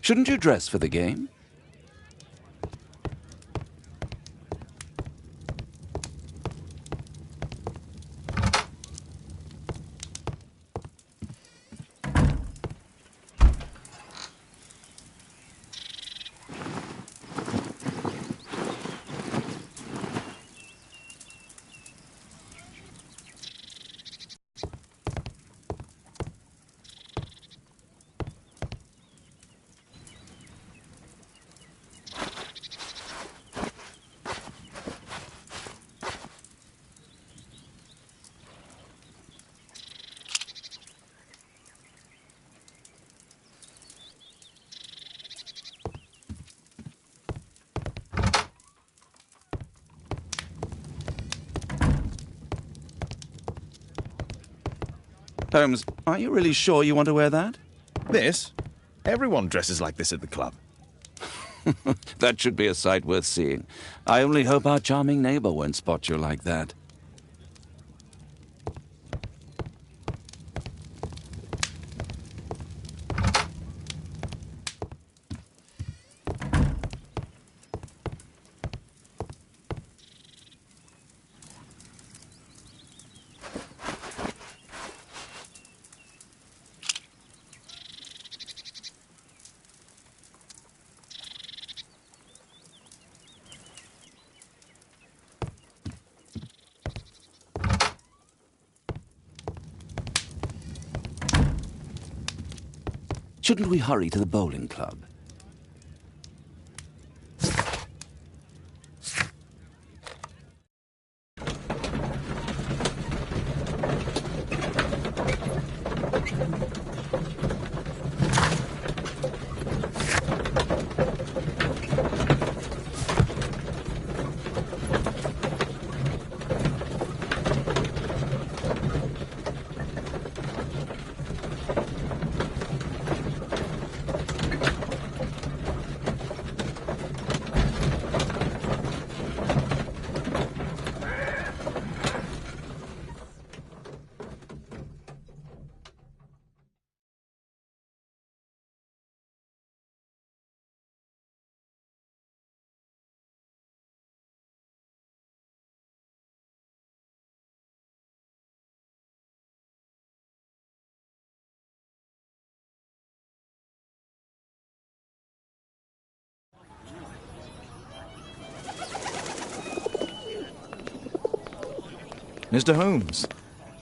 Shouldn't you dress for the game? Holmes, are you really sure you want to wear that? This? Everyone dresses like this at the club. That should be a sight worth seeing. I only hope our charming neighbor won't spot you like that. Shouldn't we hurry to the bowling club? Mr. Holmes,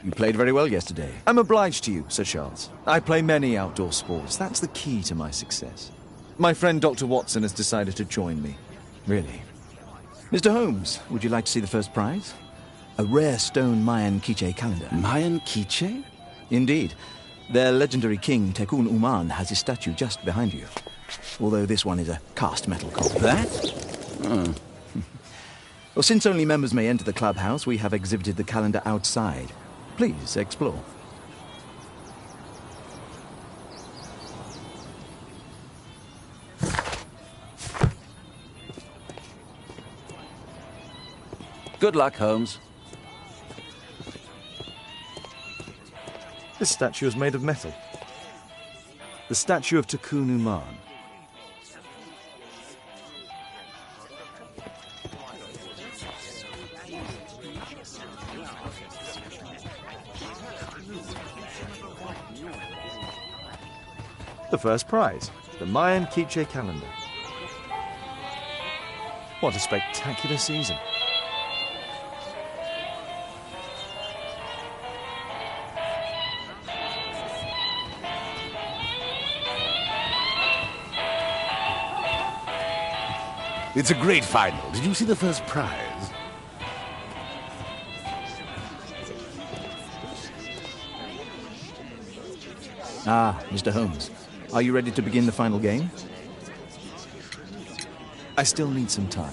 you played very well yesterday. I'm obliged to you, Sir Charles. I play many outdoor sports. That's the key to my success. My friend Dr. Watson has decided to join me. Really. Mr. Holmes, would you like to see the first prize? A rare stone Mayan Quiche calendar. Mayan Quiche? Indeed. Their legendary king, Tekun Uman, has his statue just behind you. Although this one is a cast metal copy. That? Oh. Well, since only members may enter the clubhouse, we have exhibited the calendar outside. Please, explore. Good luck, Holmes. This statue is made of metal. The statue of Tekun Uman. The first prize, the Mayan Quiche calendar. What a spectacular season. It's a great final. Did you see the first prize? Ah, Mr. Holmes. Are you ready to begin the final game? I still need some time.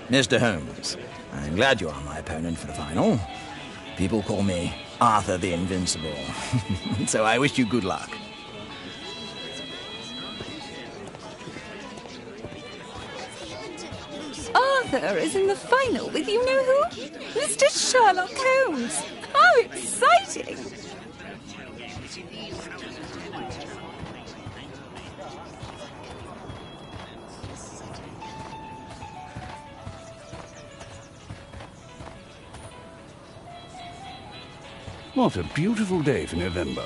Mr. Holmes, I'm glad you are my opponent for the final. People call me Arthur the Invincible. So I wish you good luck. Arthur is in the final with you know who? Mr. Sherlock Holmes. How exciting! What a beautiful day for November.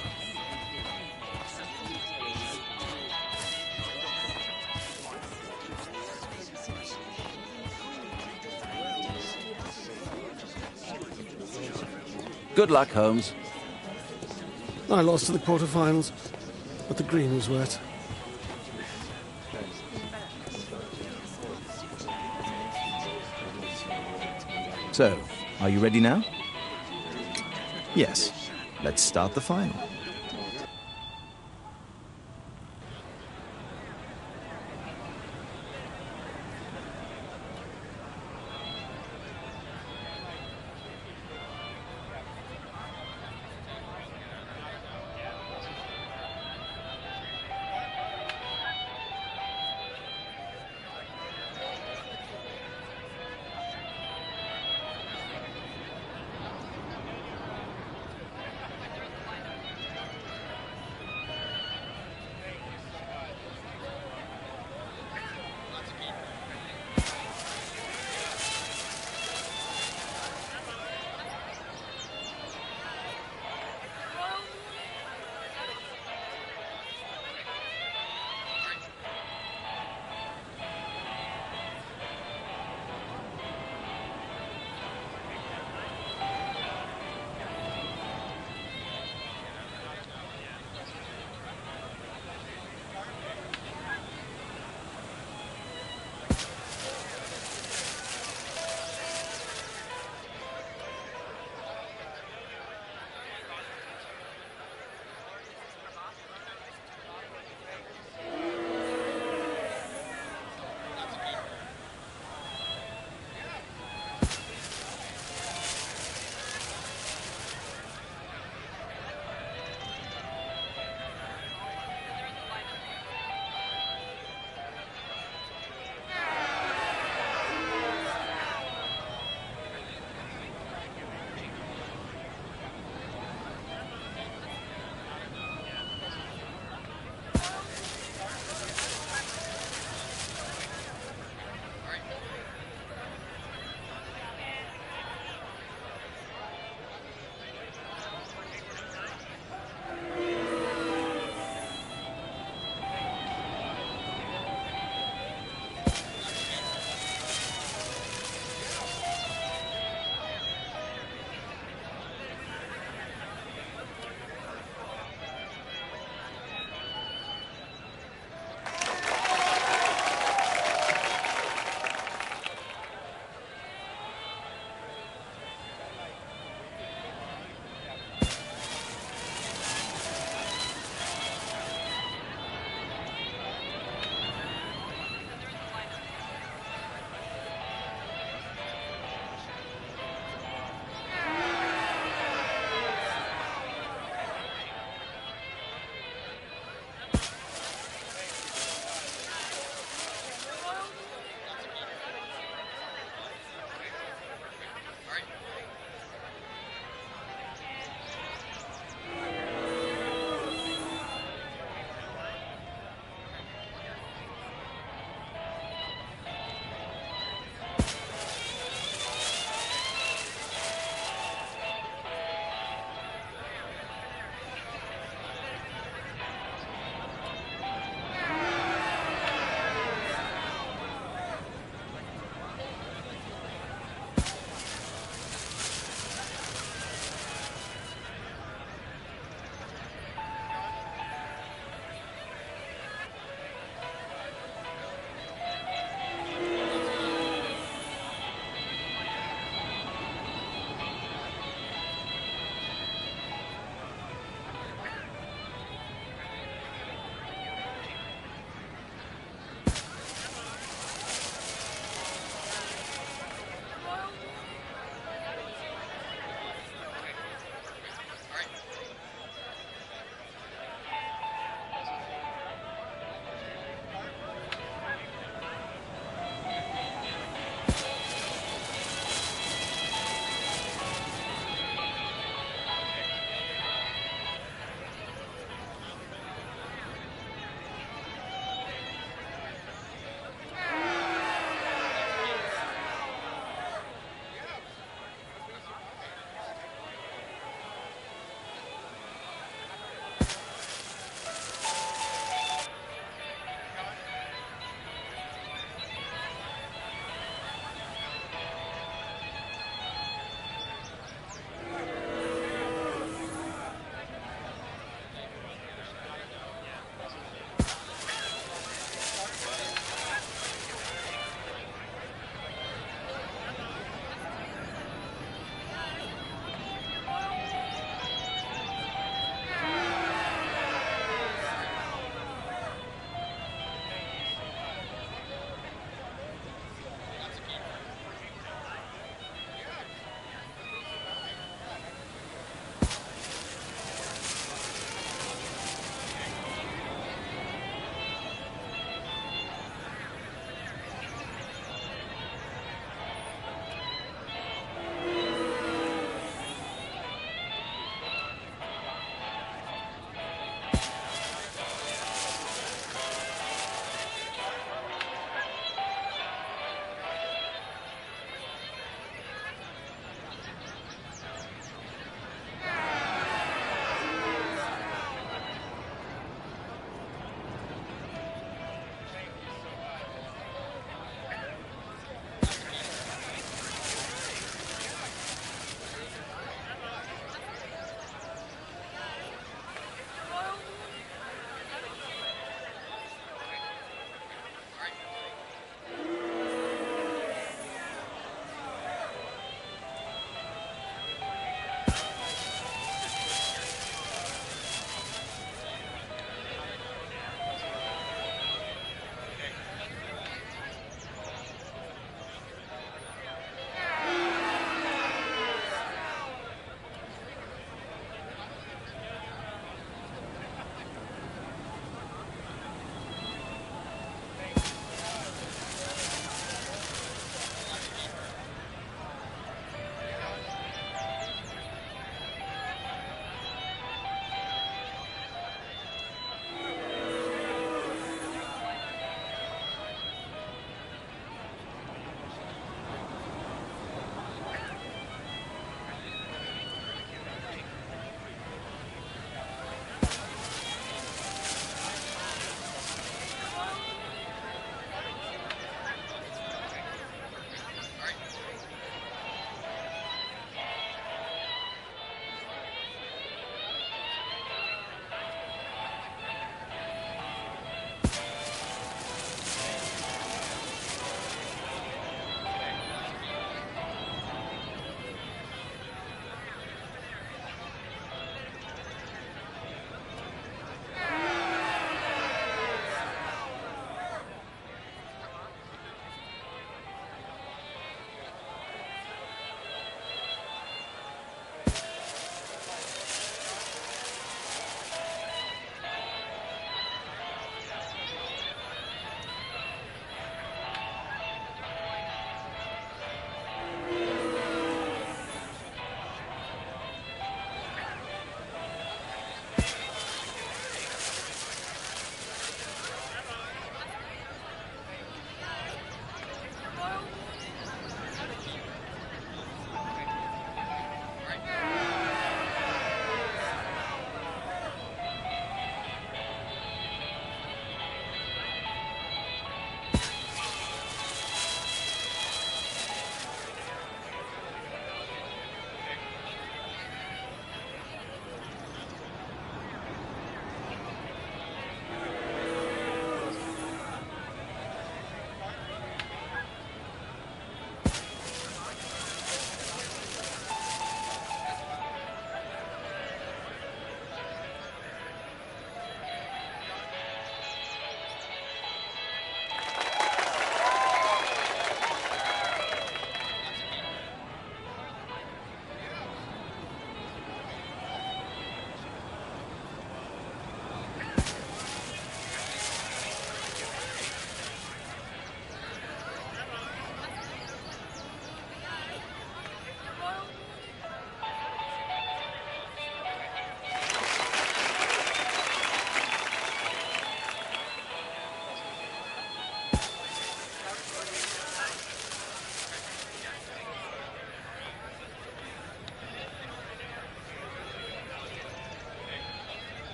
Good luck, Holmes. I lost to the quarterfinals, but the green was wet. So, are you ready now? Yes. Let's start the final.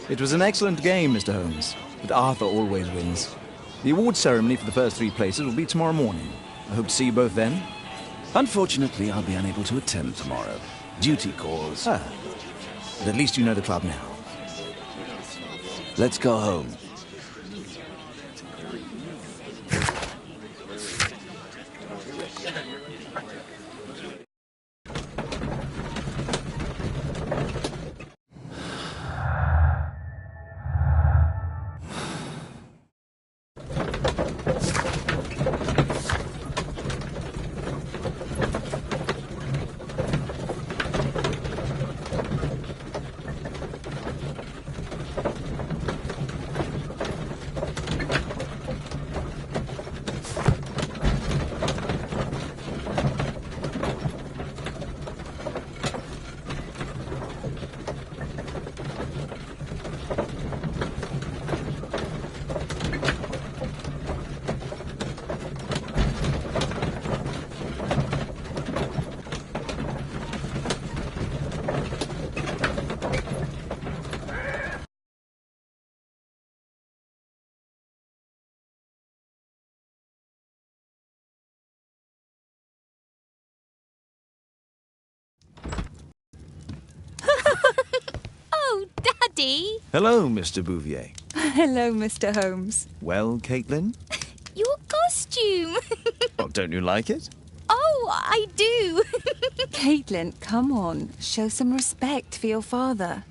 It was an excellent game, Mr. Holmes, but Arthur always wins. The awards ceremony for the first 3 places will be tomorrow morning. I hope to see you both then. Unfortunately, I'll be unable to attend tomorrow. Duty calls. Ah, but at least you know the club now. Let's go home. Oh, Daddy! Hello, Mr. Bouvier. Hello, Mr. Holmes. Well, Caitlin? Your costume! Well, don't you like it? Oh, I do! Caitlin, come on. Show some respect for your father.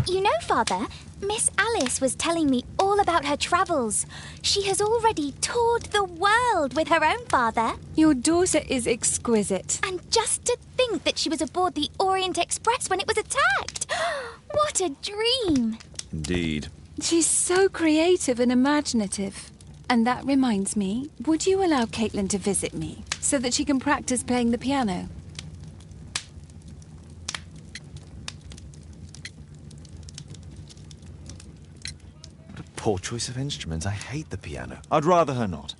You know, Father, Miss Alice was telling me all about her travels. She has already toured the world with her own father. Your daughter is exquisite. And just to think that she was aboard the Orient Express when it was attacked. What a dream. Indeed. She's so creative and imaginative. And that reminds me, would you allow Caitlin to visit me so that she can practice playing the piano? Poor choice of instruments. I hate the piano. I'd rather her not.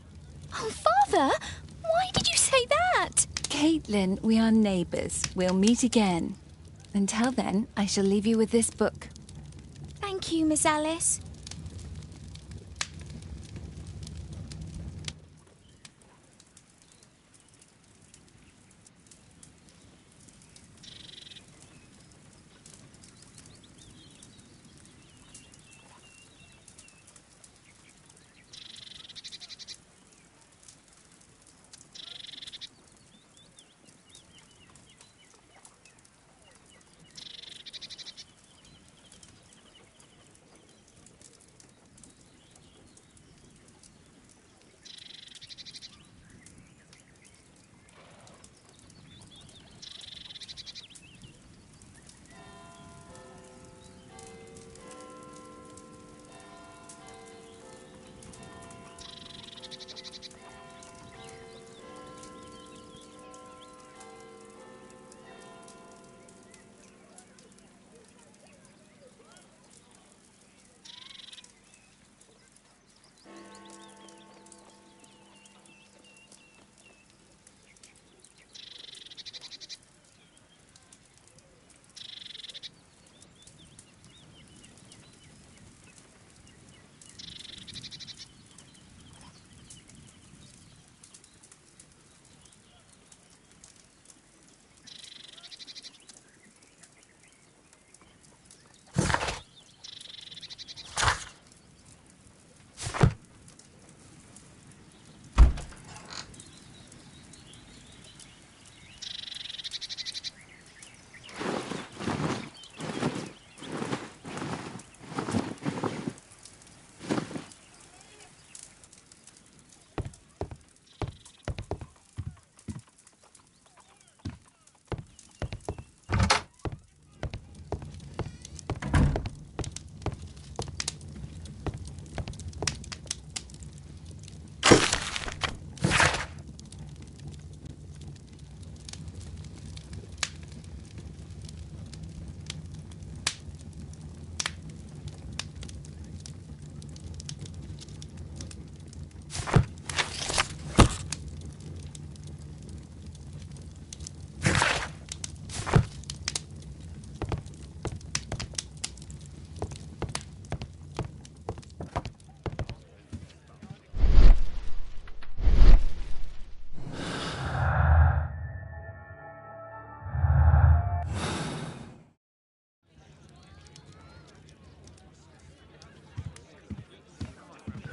Oh, Father, why did you say that? Caitlin, we are neighbours. We'll meet again. Until then, I shall leave you with this book. Thank you, Miss Alice.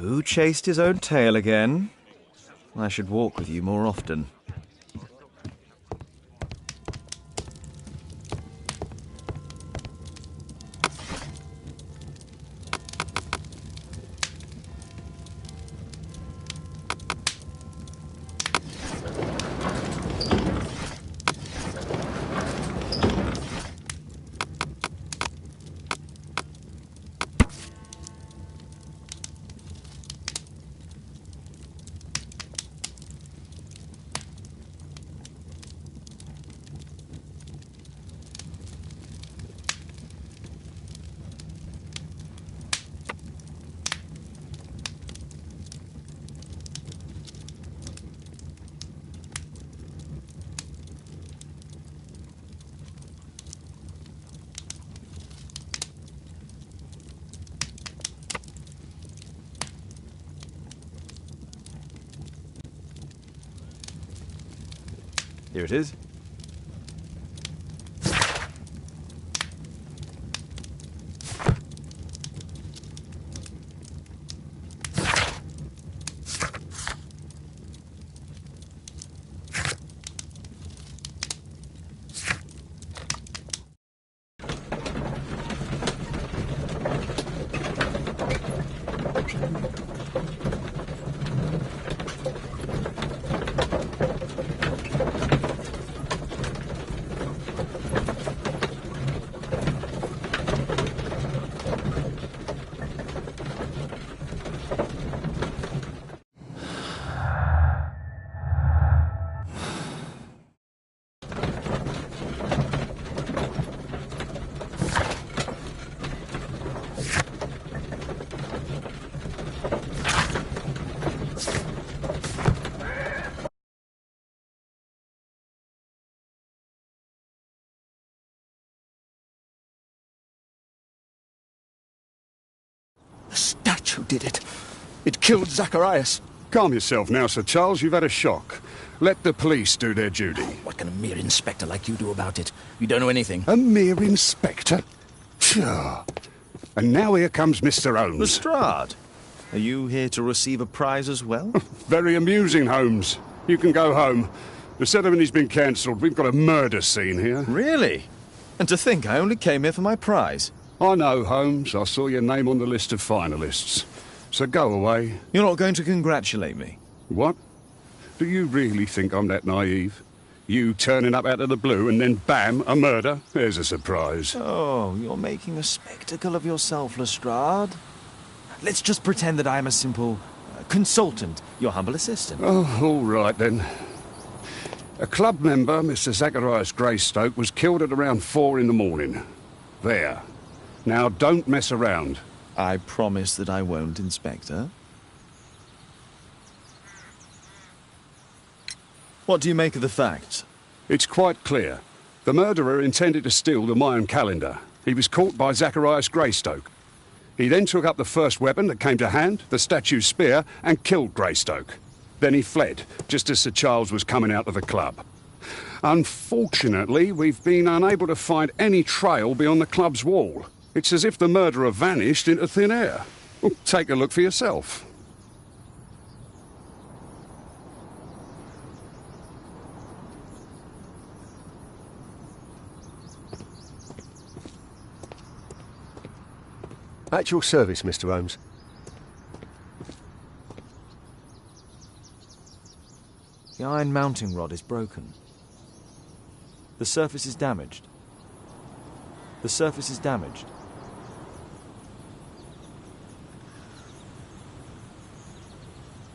Who chased his own tail again? I should walk with you more often. Here it is. The statue did it. It killed Zacharias. Calm yourself now, Sir Charles. You've had a shock. Let the police do their duty. What can a mere inspector like you do about it? You don't know anything. A mere inspector? Phew. And now here comes Mr. Holmes. Lestrade, are you here to receive a prize as well? Very amusing, Holmes. You can go home. The ceremony's been cancelled. We've got a murder scene here. Really? And to think I only came here for my prize. I know, Holmes. I saw your name on the list of finalists. So go away. You're not going to congratulate me? What? Do you really think I'm that naive? You turning up out of the blue and then bam, a murder? There's a surprise. Oh, you're making a spectacle of yourself, Lestrade. Let's just pretend that I am a simple consultant, your humble assistant. Oh, all right then. A club member, Mr. Zacharias Greystoke, was killed at around 4 in the morning. There. Now, don't mess around. I promise that I won't, Inspector. What do you make of the facts? It's quite clear. The murderer intended to steal the Mayan calendar. He was caught by Zacharias Greystoke. He then took up the first weapon that came to hand, the statue's spear, and killed Greystoke. Then he fled, just as Sir Charles was coming out of the club. Unfortunately, we've been unable to find any trail beyond the club's wall. It's as if the murderer vanished into thin air. Well, take a look for yourself. At your service, Mr. Holmes. The iron mounting rod is broken. The surface is damaged. The surface is damaged.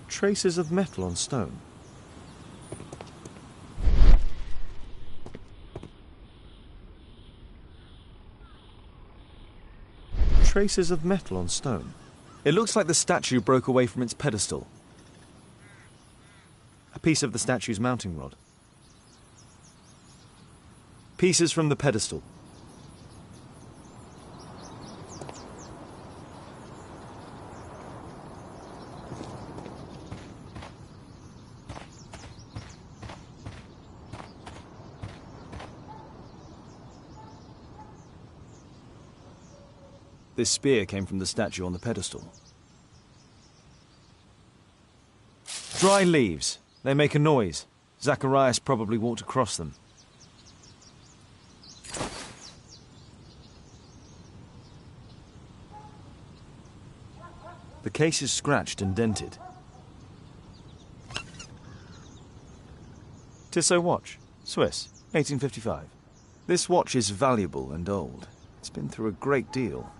Traces of metal on stone. Traces of metal on stone. It looks like the statue broke away from its pedestal. A piece of the statue's mounting rod. Pieces from the pedestal. This spear came from the statue on the pedestal. Dry leaves. They make a noise. Zacharias probably walked across them. The case is scratched and dented. Tissot watch. Swiss. 1855. This watch is valuable and old. It's been through a great deal.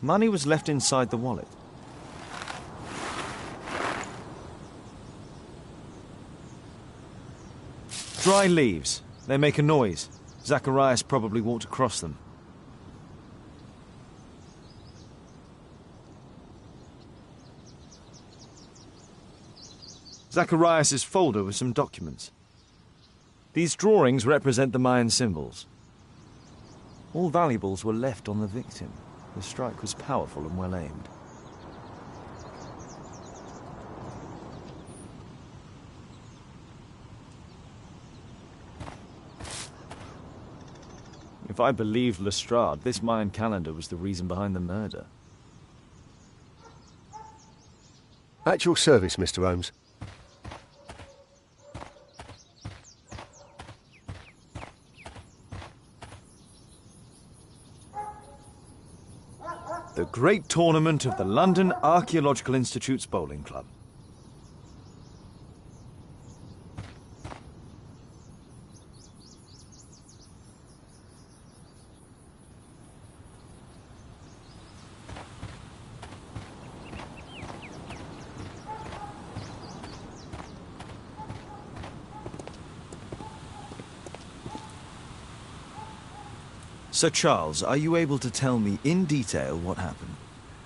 Money was left inside the wallet. Dry leaves. They make a noise. Zacharias probably walked across them. Zacharias' folder with some documents. These drawings represent the Mayan symbols. All valuables were left on the victim. The strike was powerful and well aimed. If I believed Lestrade, this Mayan calendar was the reason behind the murder. At your service, Mr. Holmes. The great tournament of the London Archaeological Institute's bowling club. Sir Charles, are you able to tell me in detail what happened?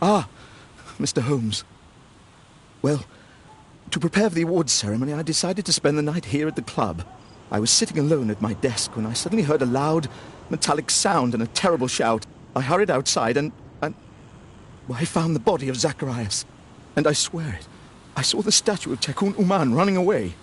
Ah, Mr. Holmes. Well, to prepare for the awards ceremony, I decided to spend the night here at the club. I was sitting alone at my desk when I suddenly heard a loud, metallic sound and a terrible shout. I hurried outside and I found the body of Zacharias. And I swear it, I saw the statue of Tekun Uman running away.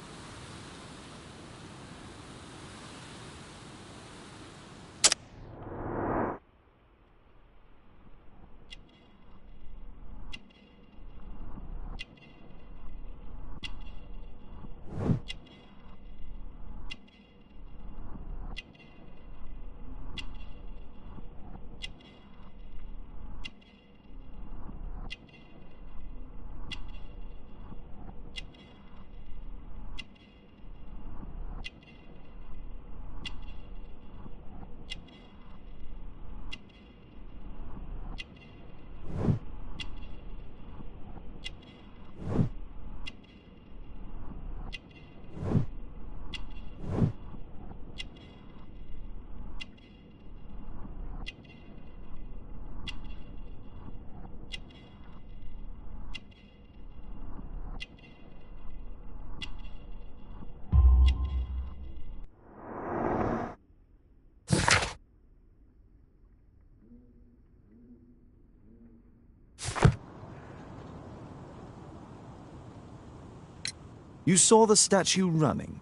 You saw the statue running?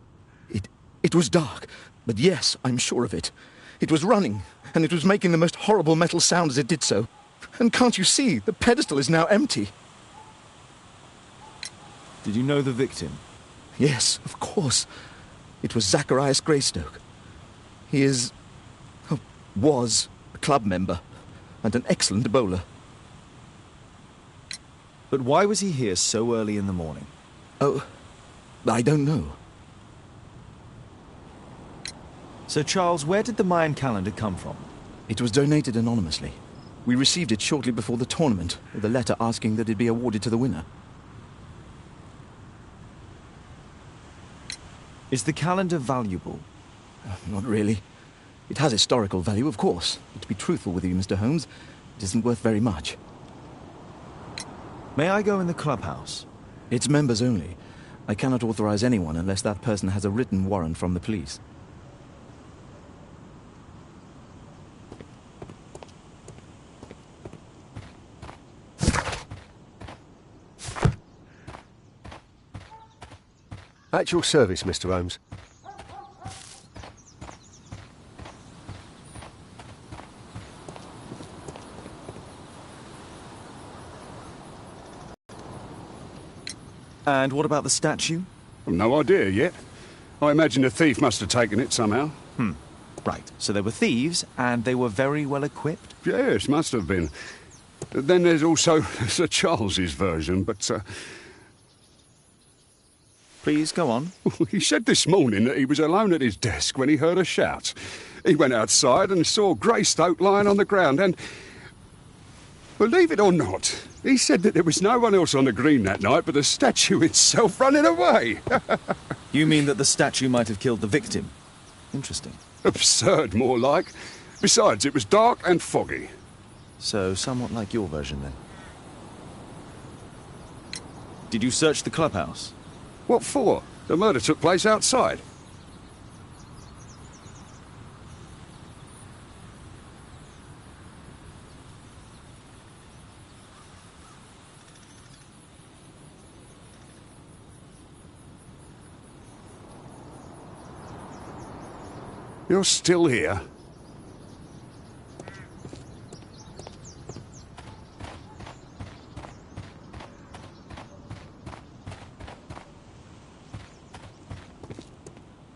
It was dark, but yes, I'm sure of it. It was running, and it was making the most horrible metal sound as it did so. And can't you see, the pedestal is now empty. Did you know the victim? Yes, of course. It was Zacharias Greystoke. He was a club member, and an excellent bowler. But why was he here so early in the morning? Oh, I don't know. Sir Charles, where did the Mayan calendar come from? It was donated anonymously. We received it shortly before the tournament, with a letter asking that it be awarded to the winner. Is the calendar valuable? Not really. It has historical value, of course. But to be truthful with you, Mr. Holmes, it isn't worth very much. May I go in the clubhouse? It's members only. I cannot authorize anyone unless that person has a written warrant from the police. At your service, Mr. Holmes. And what about the statue? I've no idea yet. I imagine the thief must have taken it somehow. Right, so they were thieves, and they were very well equipped? Yes, must have been. Then there's also Sir Charles's version, but Please, go on. he said this morning that he was alone at his desk when he heard a shout. He went outside and saw Greystoke lying on the ground and... Believe it or not, he said that there was no one else on the green that night but the statue itself running away. You mean that the statue might have killed the victim? Interesting. Absurd, more like. Besides, it was dark and foggy. So, somewhat like your version, then. Did you search the clubhouse? What for? The murder took place outside. You're still here?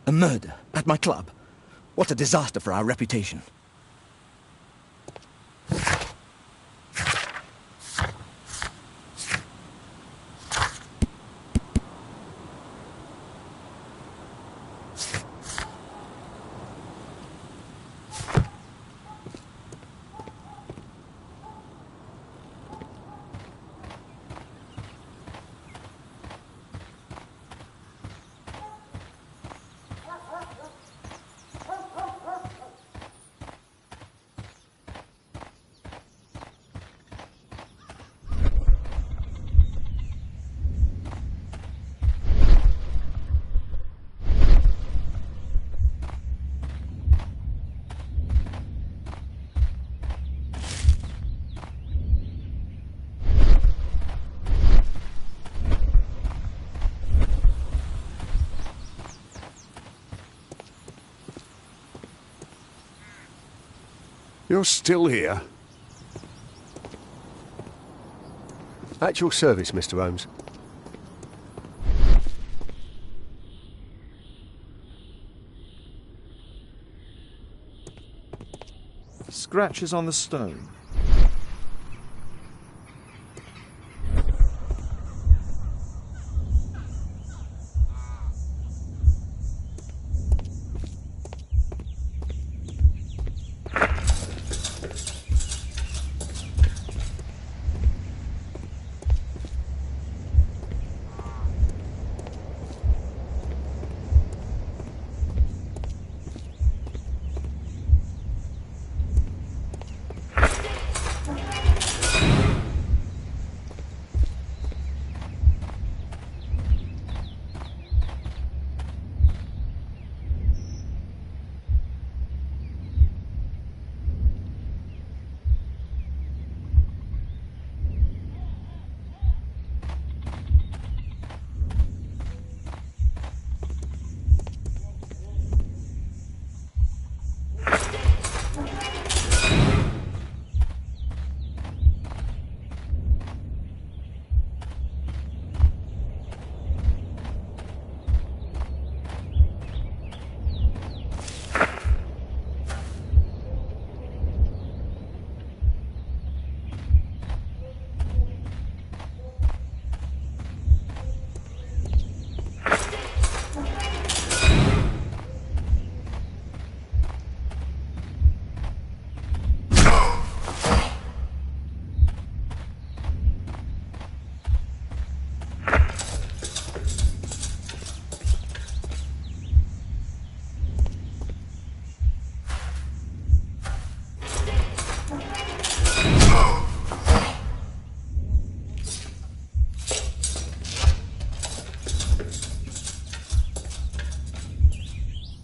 A murder at my club. What a disaster for our reputation. You're still here? At your service, Mr. Holmes. Scratches on the stone.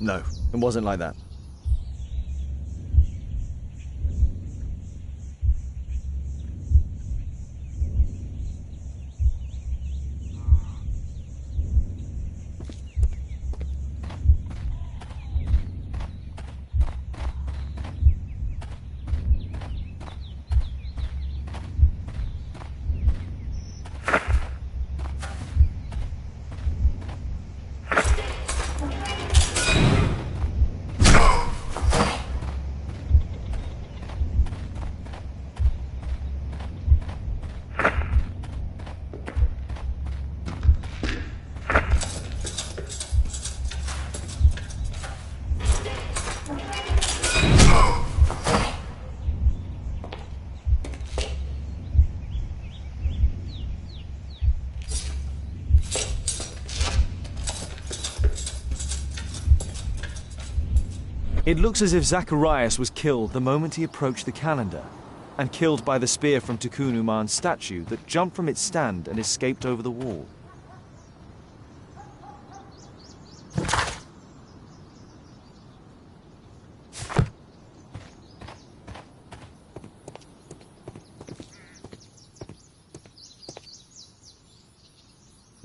No, it wasn't like that. It looks as if Zacharias was killed the moment he approached the calendar, and killed by the spear from Tukunuman's statue that jumped from its stand and escaped over the wall.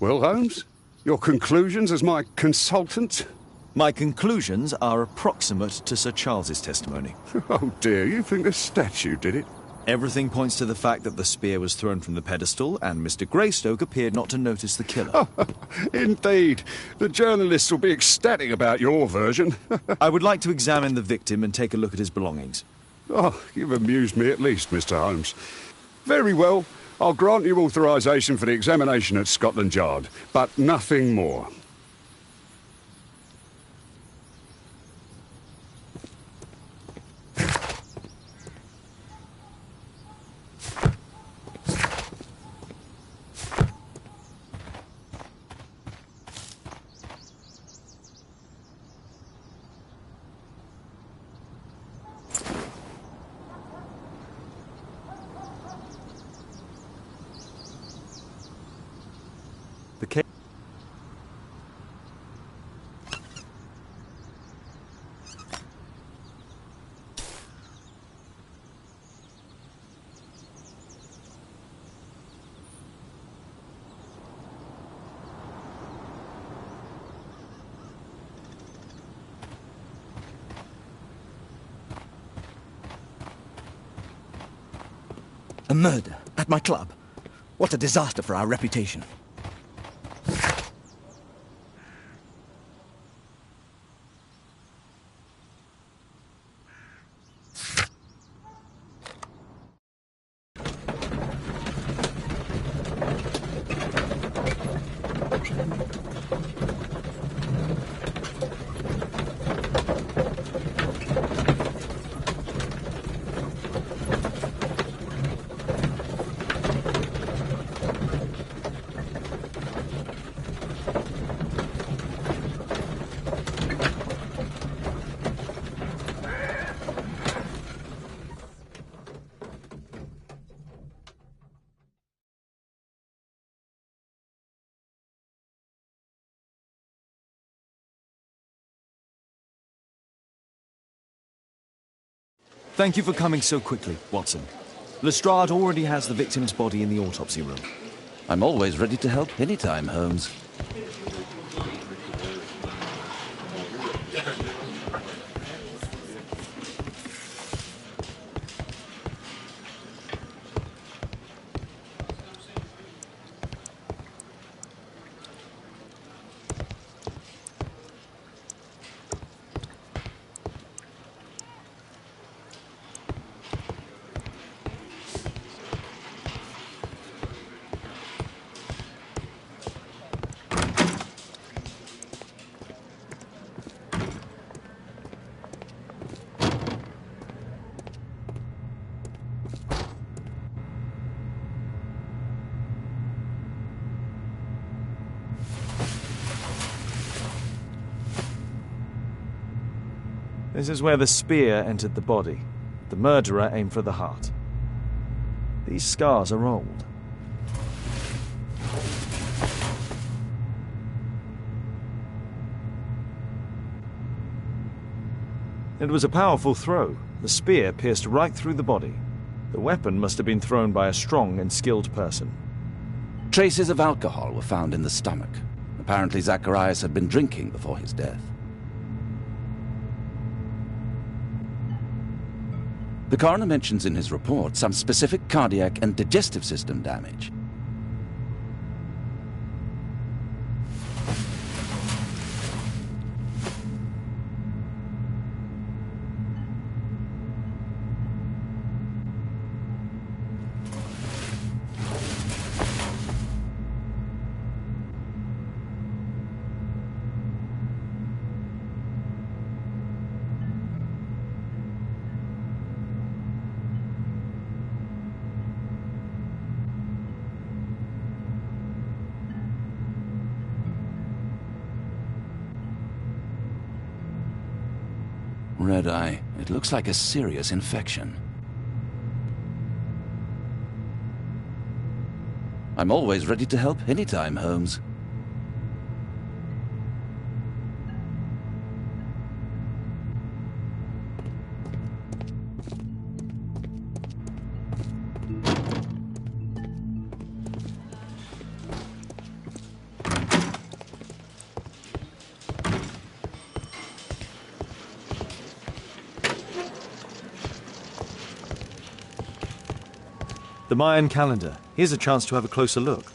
Well, Holmes, your conclusions as my consultant? My conclusions are approximate to Sir Charles's testimony. Oh dear, you think the statue did it? Everything points to the fact that the spear was thrown from the pedestal, and Mr. Greystoke appeared not to notice the killer. Indeed. The journalists will be ecstatic about your version. I would like to examine the victim and take a look at his belongings. Oh, you've amused me at least, Mr. Holmes. Very well. I'll grant you authorization for the examination at Scotland Yard, but nothing more. The case. A murder at my club. What a disaster for our reputation. Thank you for coming so quickly, Watson. Lestrade already has the victim's body in the autopsy room. I'm always ready to help anytime, Holmes. This is where the spear entered the body. The murderer aimed for the heart. These scars are old. It was a powerful throw. The spear pierced right through the body. The weapon must have been thrown by a strong and skilled person. Traces of alcohol were found in the stomach. Apparently Zacharias had been drinking before his death. The coroner mentions in his report some specific cardiac and digestive system damage. red-eye. It looks like a serious infection. I'm always ready to help anytime, Holmes. The Mayan calendar. Here's a chance to have a closer look.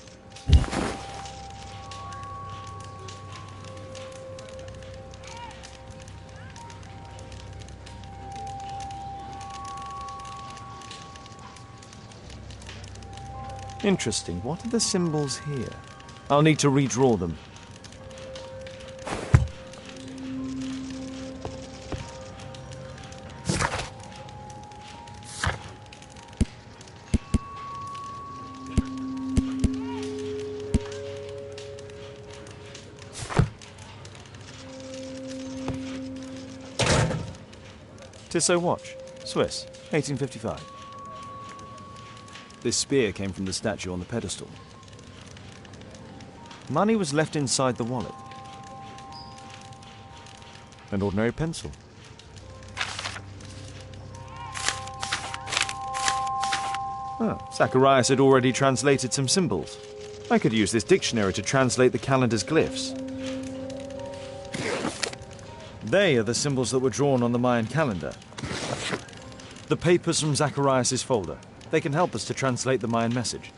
Interesting. What are the symbols here? I'll need to redraw them. Tissot watch, Swiss, 1855. This spear came from the statue on the pedestal. Money was left inside the wallet. An ordinary pencil. Zacharias had already translated some symbols. I could use this dictionary to translate the calendar's glyphs. They are the symbols that were drawn on the Mayan calendar. The papers from Zacharias' folder. They can help us to translate the Mayan message.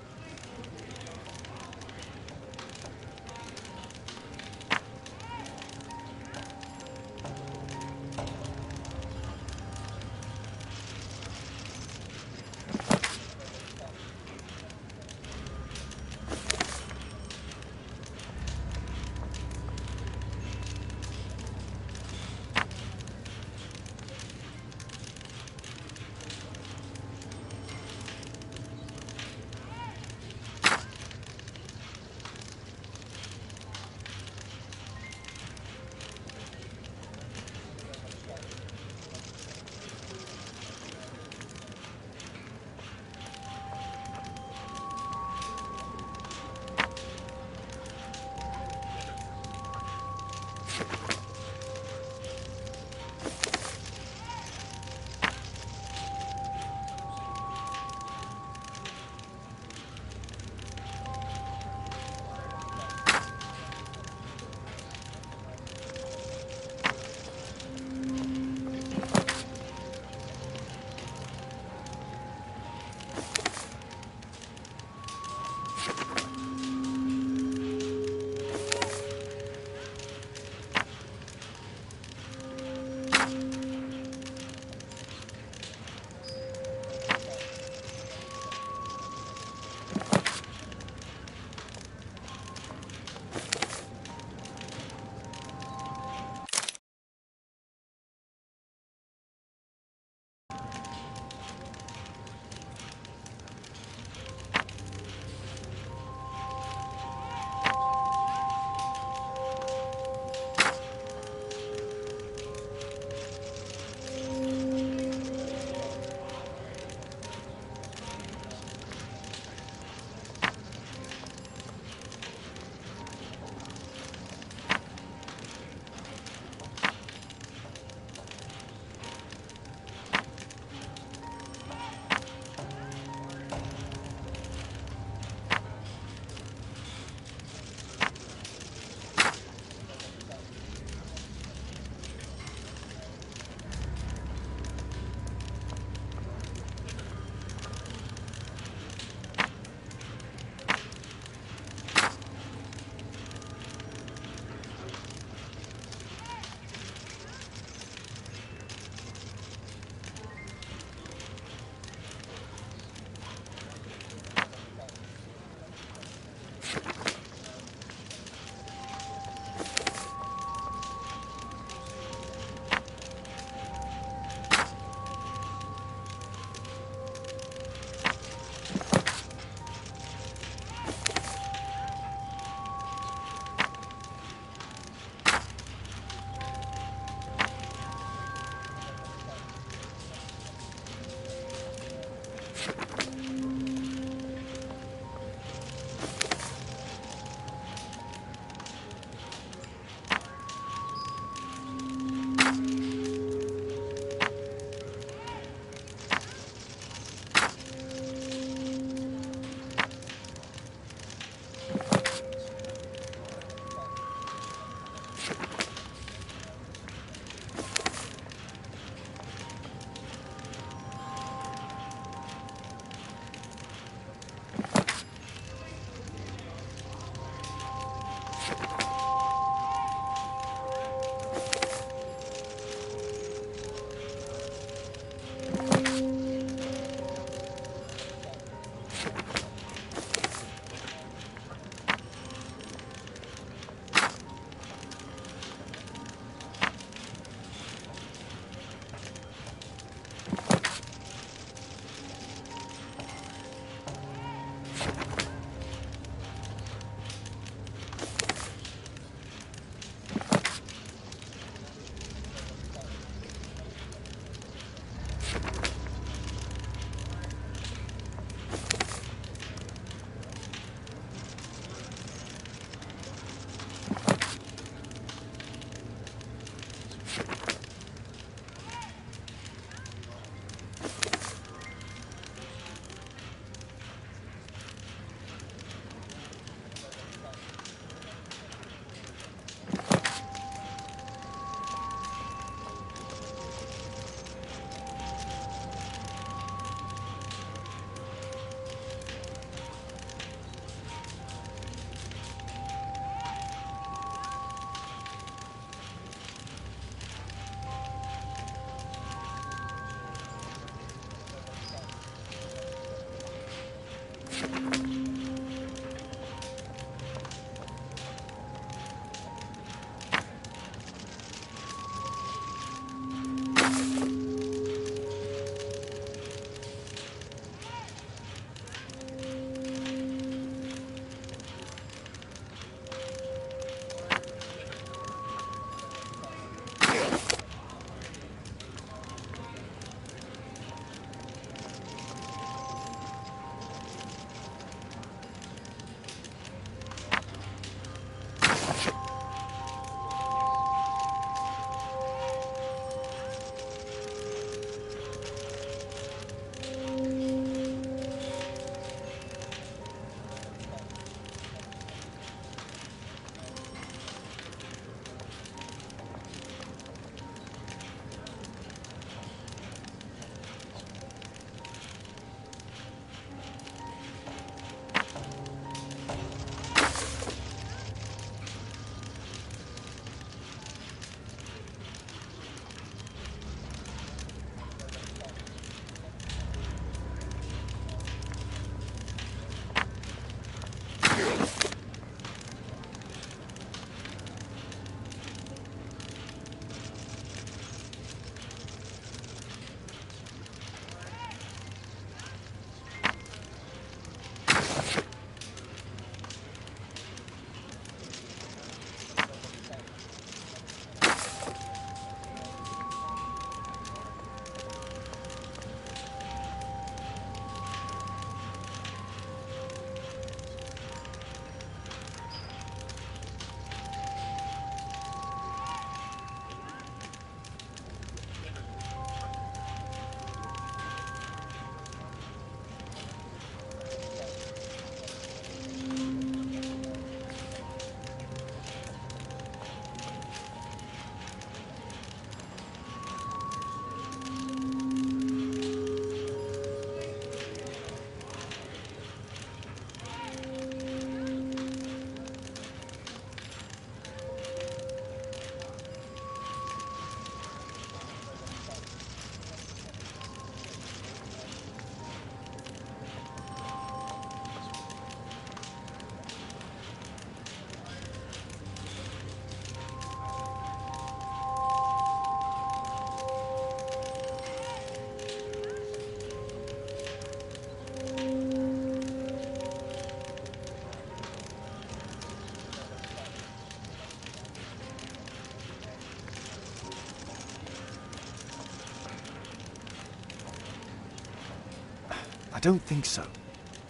don't think so.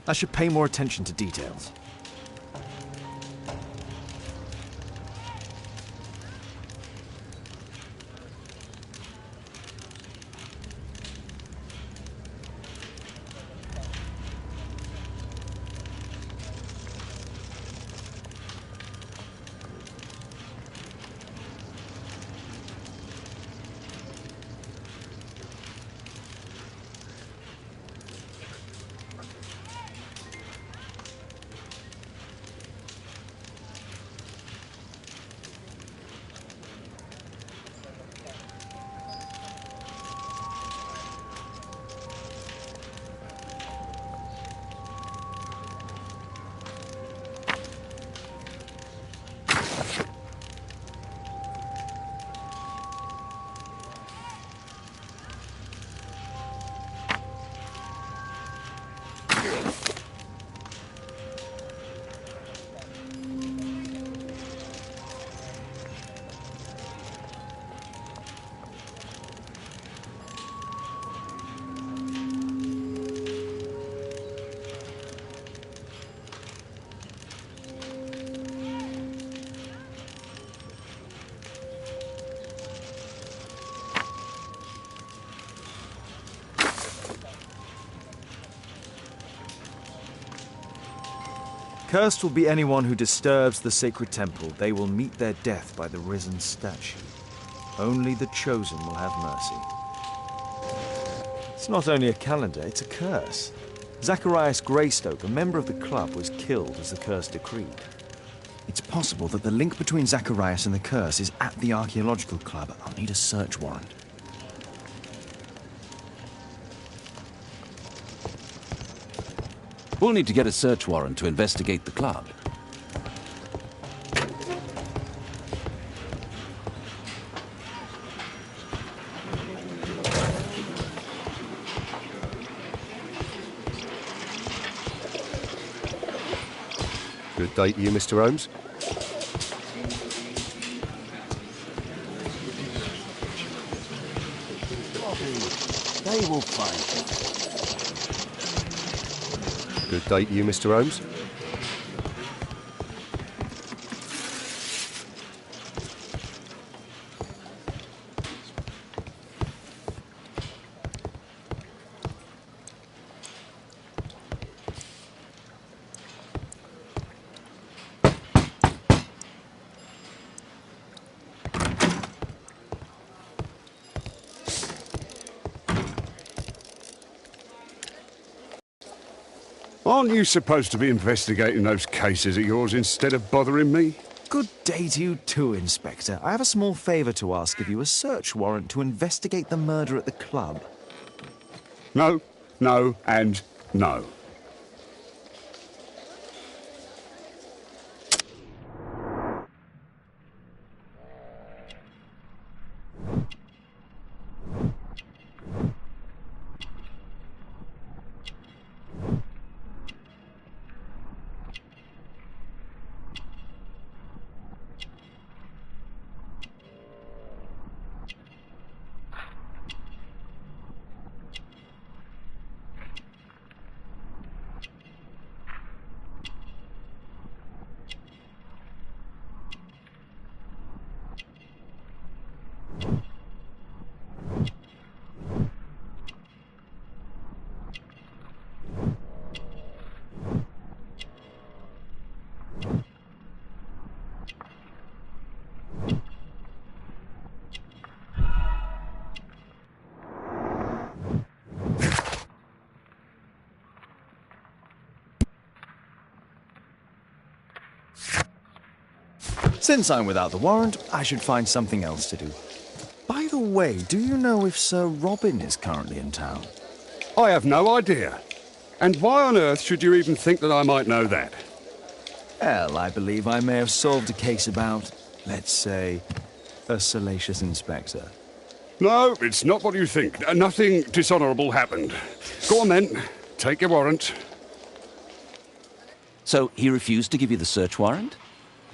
I should pay more attention to details. Cursed will be anyone who disturbs the sacred temple. They will meet their death by the risen statue. Only the chosen will have mercy. It's not only a calendar, it's a curse. Zacharias Greystoke, a member of the club, was killed as the curse decreed. It's possible that the link between Zacharias and the curse is at the archaeological club. I'll need a search warrant. We'll need to get a search warrant to investigate the club. Good day to you, Mr. Holmes. They will find it. Good day to you, Mr. Holmes. Aren't you supposed to be investigating those cases of yours instead of bothering me? Good day to you too, Inspector. I have a small favour to ask of you, a search warrant to investigate the murder at the club. No, no, and no. Since I'm without the warrant, I should find something else to do. By the way, do you know if Sir Robin is currently in town? I have no idea. And why on earth should you even think that I might know that? Well, I believe I may have solved a case about, let's say, a salacious inspector. No, it's not what you think. Nothing dishonourable happened. Go on then. Take your warrant. So he refused to give you the search warrant?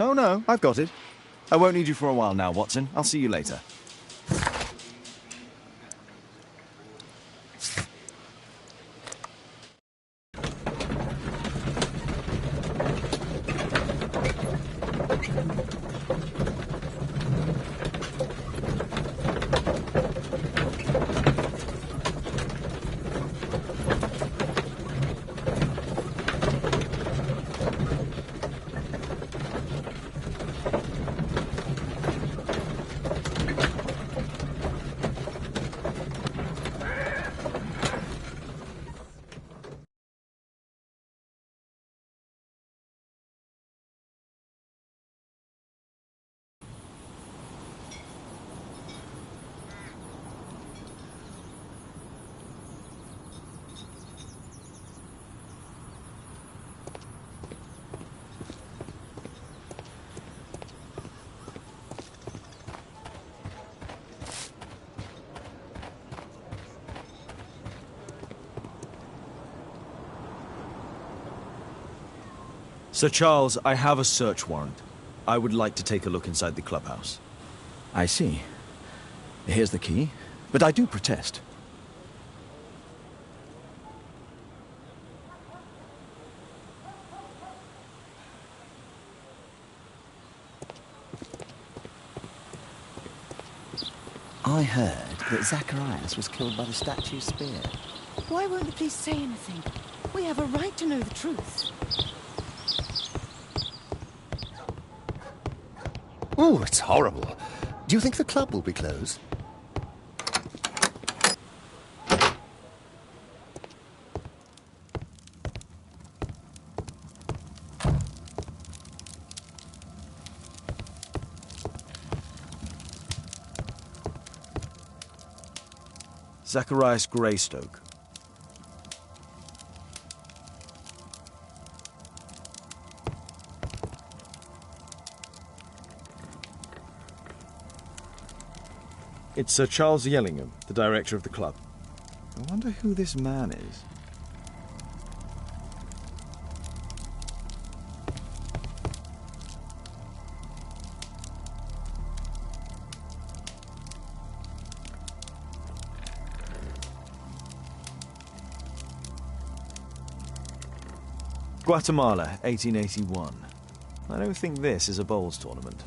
Oh no, I've got it. I won't need you for a while now, Watson. I'll see you later. Sir Charles, I have a search warrant. I would like to take a look inside the clubhouse. I see. Here's the key, but I do protest. I heard that Zacharias was killed by the statue spear. Why won't the police say anything? We have a right to know the truth. Oh, it's horrible. Do you think the club will be closed? Zacharias Greystoke. It's Sir Charles Yellingham, the director of the club. I wonder who this man is. Guatemala, 1881. I don't think this is a bowls tournament.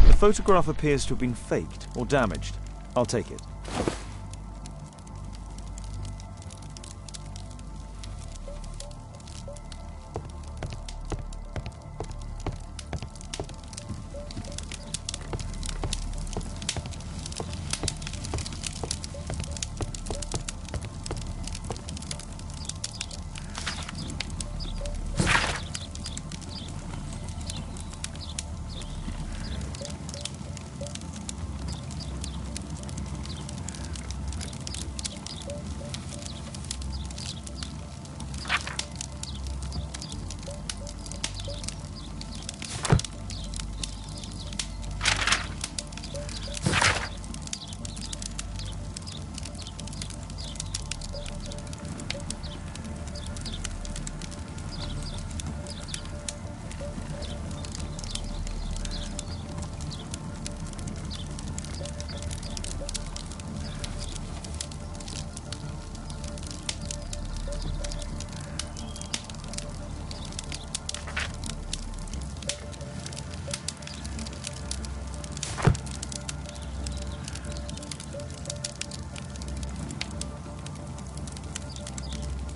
The photograph appears to have been faked or damaged. I'll take it.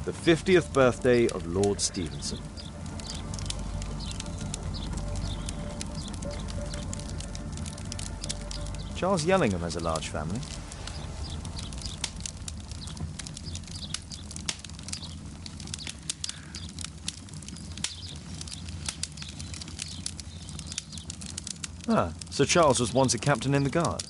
The 50th birthday of Lord Stevenson. Charles Yellingham has a large family. Sir Charles was once a captain in the Guard.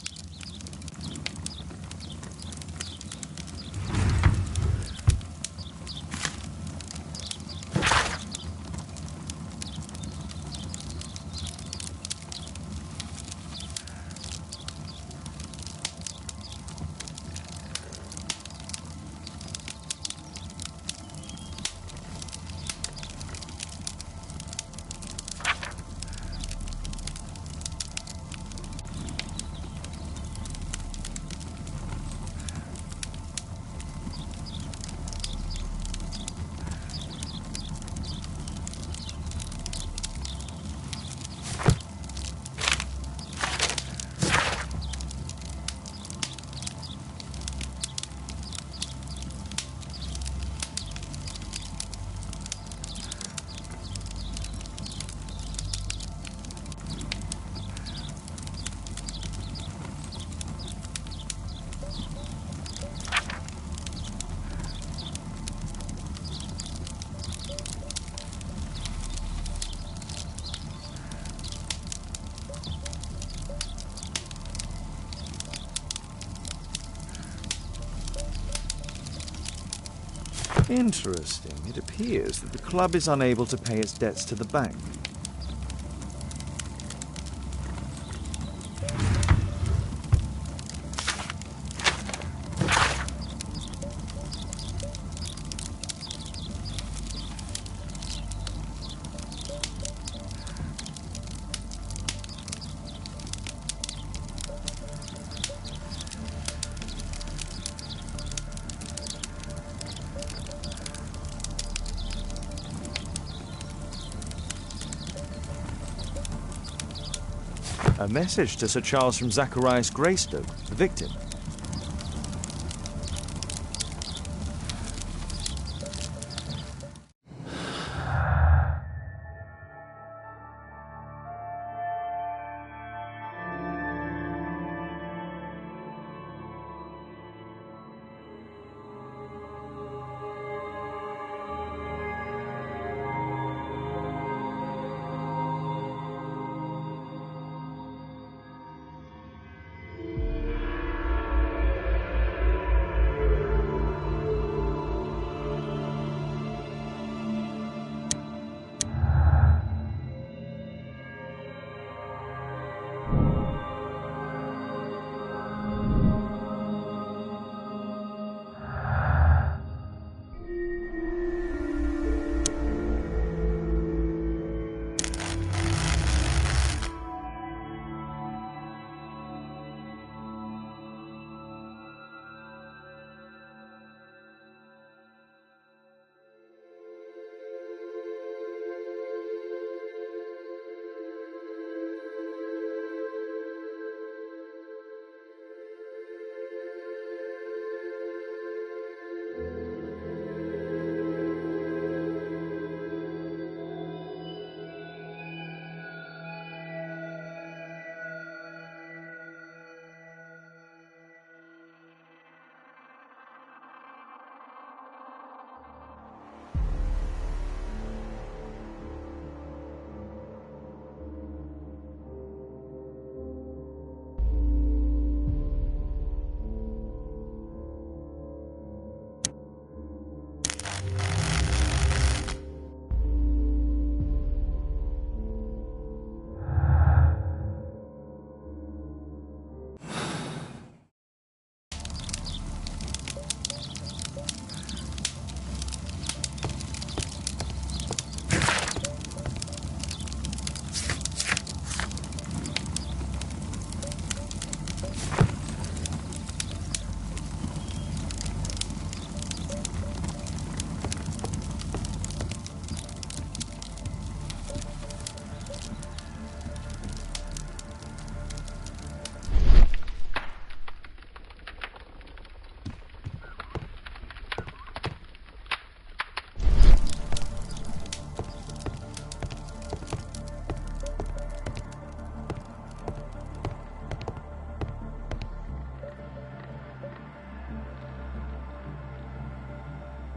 Interesting. It appears that the club is unable to pay its debts to the bank. A message to Sir Charles from Zacharias Greystoke, the victim.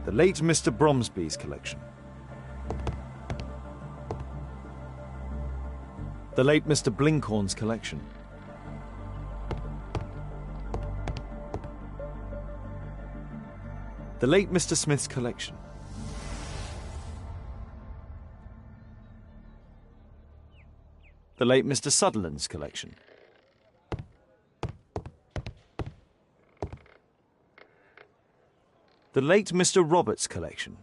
The late Mr. Bromsby's collection. The late Mr. Blinkhorn's collection. The late Mr. Smith's collection. The late Mr. Sutherland's collection. The late Mr. Roberts' collection.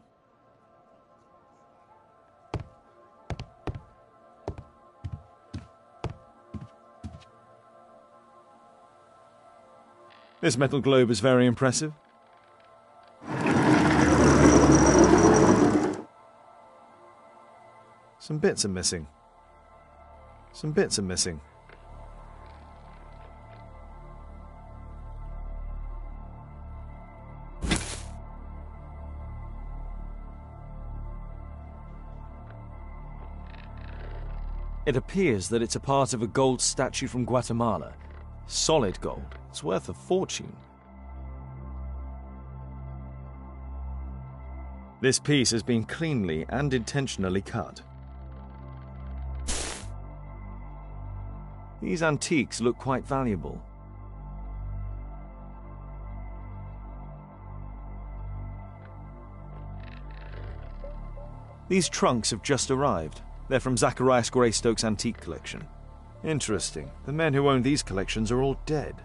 This metal globe is very impressive. Some bits are missing. Some bits are missing. It appears that it's a part of a gold statue from Guatemala. Solid gold. It's worth a fortune. This piece has been cleanly and intentionally cut. These antiques look quite valuable. These trunks have just arrived. They're from Zacharias Greystoke's antique collection. Interesting. The men who own these collections are all dead.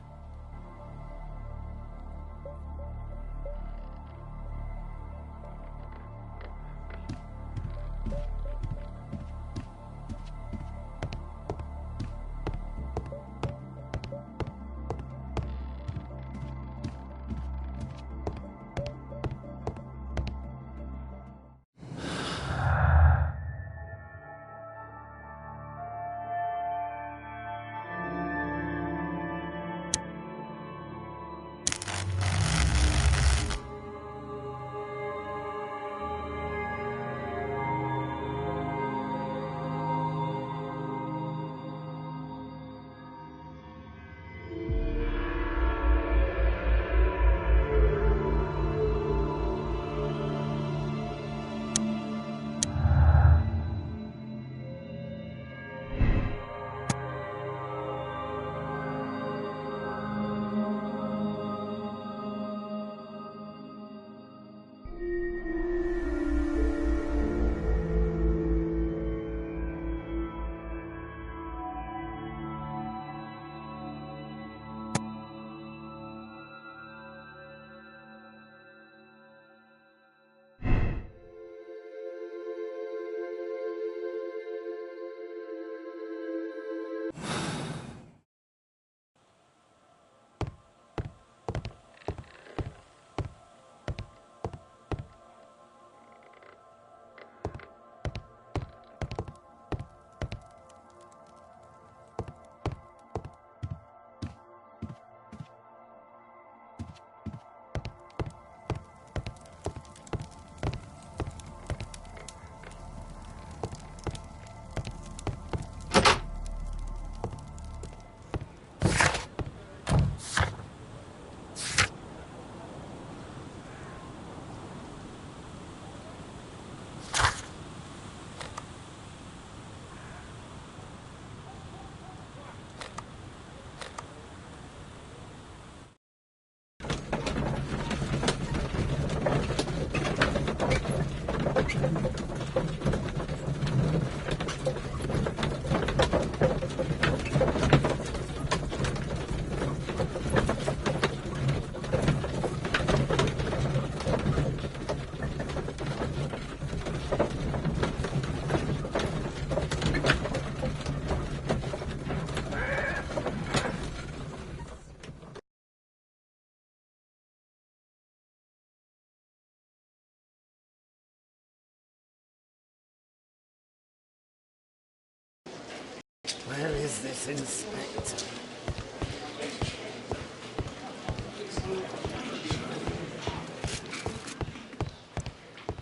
Where is this inspector?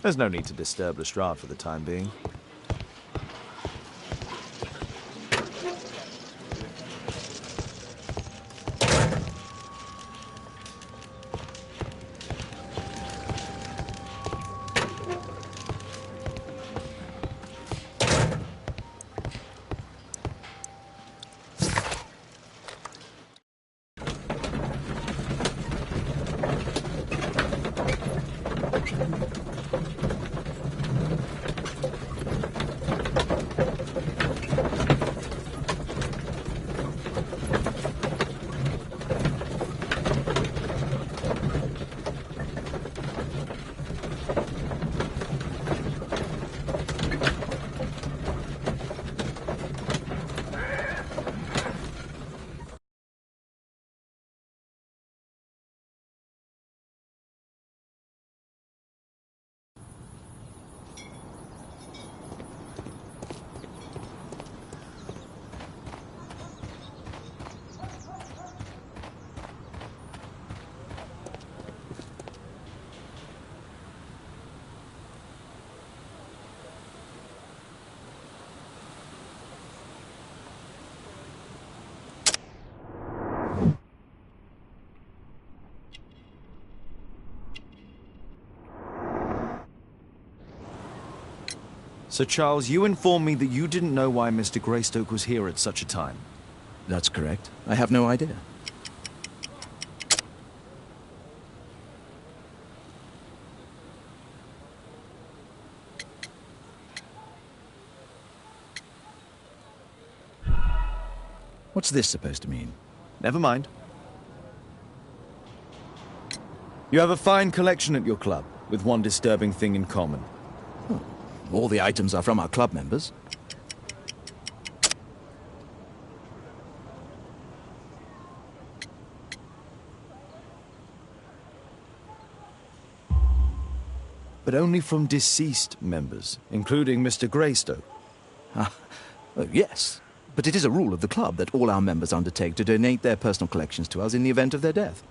There's no need to disturb Lestrade for the time being. Sir Charles, you informed me that you didn't know why Mr. Greystoke was here at such a time. That's correct. I have no idea. What's this supposed to mean? Never mind. You have a fine collection at your club, with one disturbing thing in common. Oh, all the items are from our club members. But only from deceased members, including Mr. Greystoke. Yes, but it is a rule of the club that all our members undertake to donate their personal collections to us in the event of their death.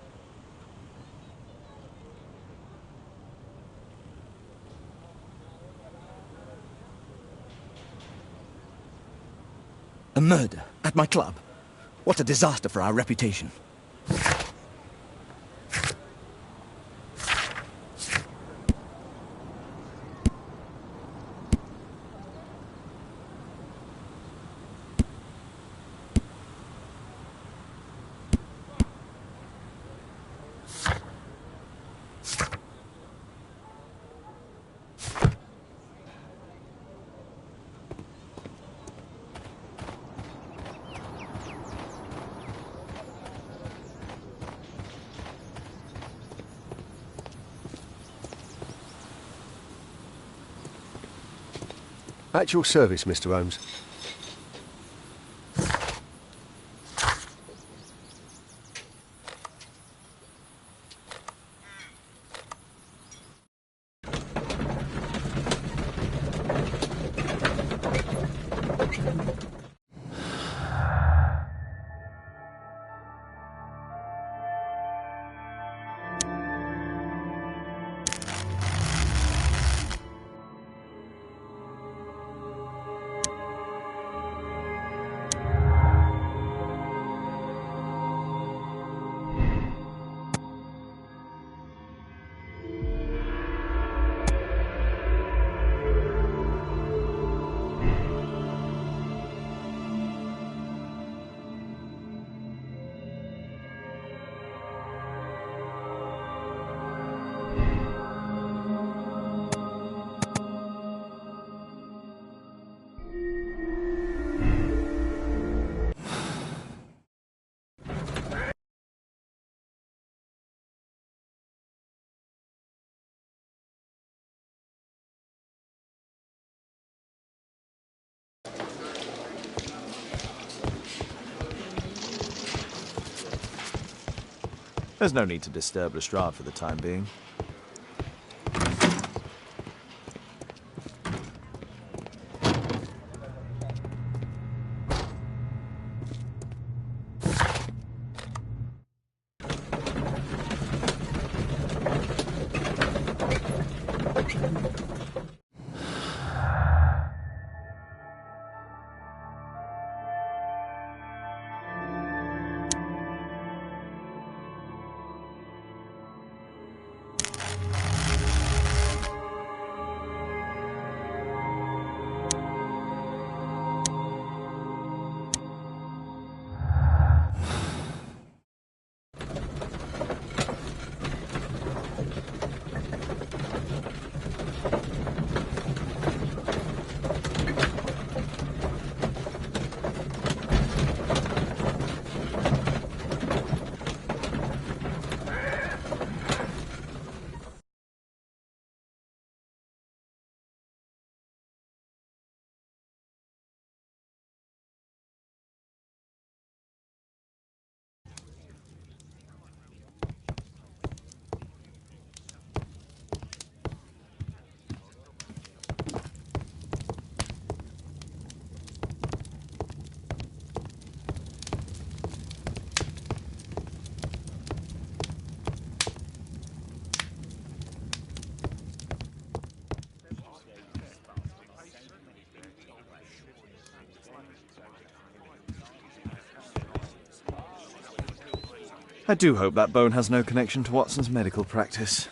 A murder at my club. What a disaster for our reputation. At your service, Mr. Holmes. There's no need to disturb Lestrade for the time being. I do hope that bone has no connection to Watson's medical practice.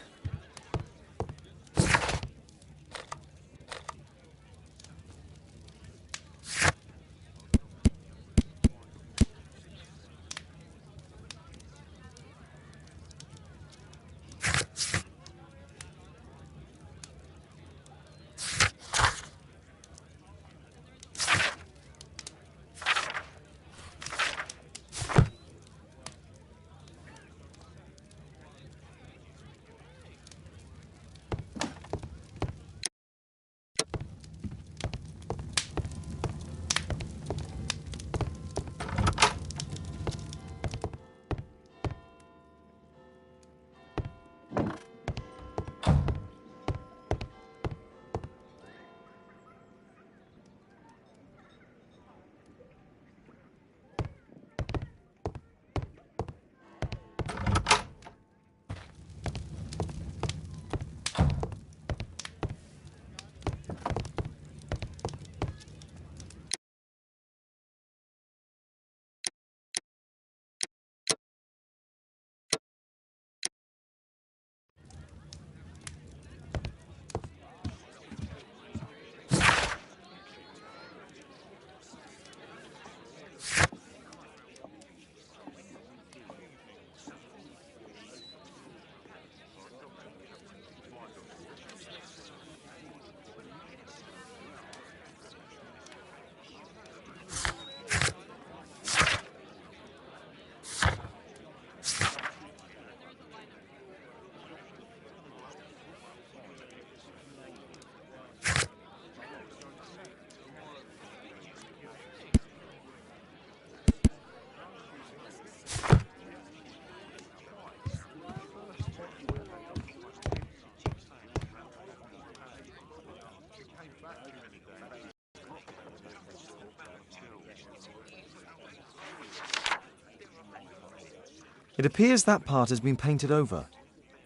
It appears that part has been painted over.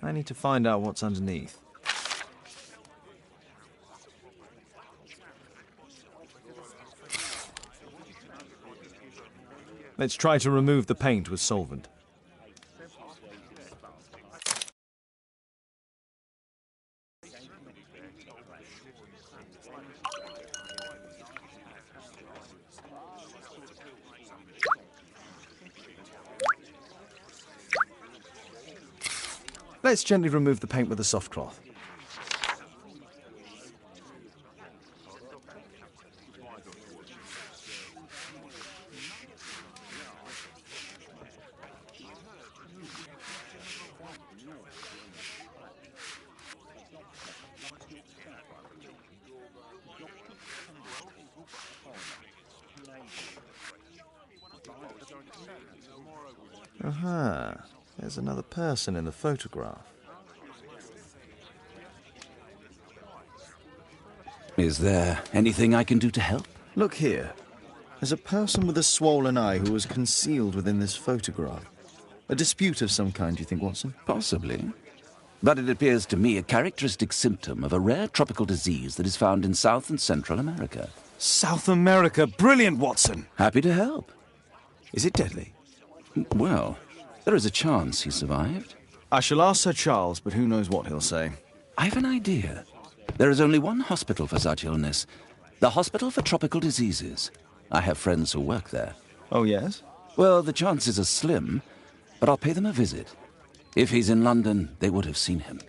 I need to find out what's underneath. Let's try to remove the paint with solvent. Let's gently remove the paint with a soft cloth. Aha, there's another person in the photograph. Is there anything I can do to help? Look here. There's a person with a swollen eye who was concealed within this photograph. A dispute of some kind, do you think, Watson? Possibly. But it appears to me a characteristic symptom of a rare tropical disease that is found in South and Central America. South America. Brilliant, Watson. Happy to help. Is it deadly? Well, there is a chance he survived. I shall ask Sir Charles, but who knows what he'll say. I've an idea. There is only one hospital for such illness. The Hospital for Tropical Diseases. I have friends who work there. Oh, yes? Well, the chances are slim, but I'll pay them a visit. If he's in London, they would have seen him.